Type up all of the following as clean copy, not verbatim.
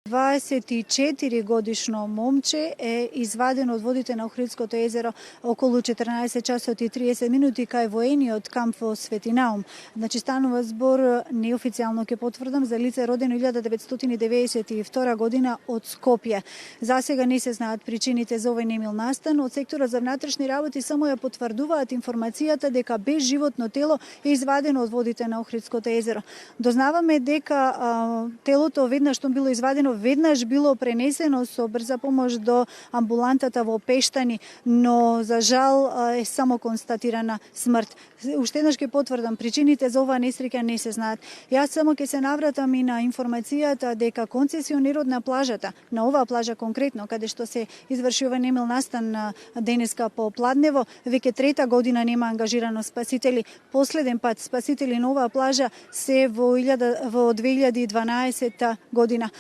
24-годишно момче е извадено од водите на Охридското езеро околу 14 часот и 30 минути кај воениот камп во Светинаум. Значи станува збор, неофицијално ќе потврдам, за лице родено 1992 година од Скопје. За сега не се знаат причините за овој немил настан. Од секторот за внатрешни работи само ја потврдуваат информацијата дека без животно тело е извадено од водите на Охридското езеро. Дознаваме дека телото веднаш што било извадено, веднаш било пренесено со брза помош до амбулантата во Пештани, но за жал е само констатирана смрт. Уште еднаш ќе потврдам, причините за оваа несреќа не се знаат. Јас само ќе се навратам и на информацијата дека концесионерот на плажата, на оваа плажа конкретно, каде што се изврши овој немил настан денеска по Пладнево, веќе трета година нема ангажирано спасители. Последен пат спасители на оваа плажа се во 2012 година.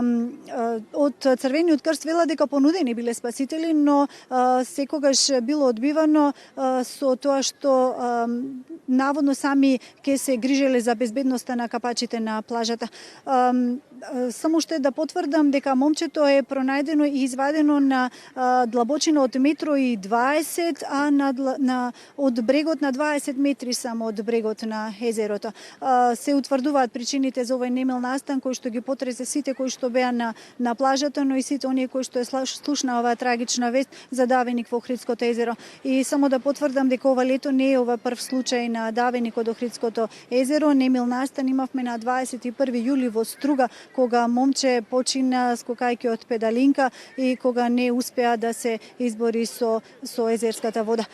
Од Црвениот крст вела дека понудени биле спасители, но секогаш било одбивано со тоа што наводно сами ќе се грижеле за безбедноста на капачите на плажата. Само уште да потврдам дека момчето е пронајдено и извадено на длабочина од 1,20 м, а од брегот на 20 метри само од брегот на езерото. Се утврдуваат причините за овој немил настан кој што ги потресе сите кои што беа на плажата, но и сите оние кои што е слушна оваа трагична вест за давеник во Охридското езеро. И само да потврдам дека ова лето не е ова прв случај на давеник од Охридското езеро. Немил настан имавме на 21 јули во Струга, кога момче почина скокајќи од педалинка и кога не успеа да се избори со езерската вода.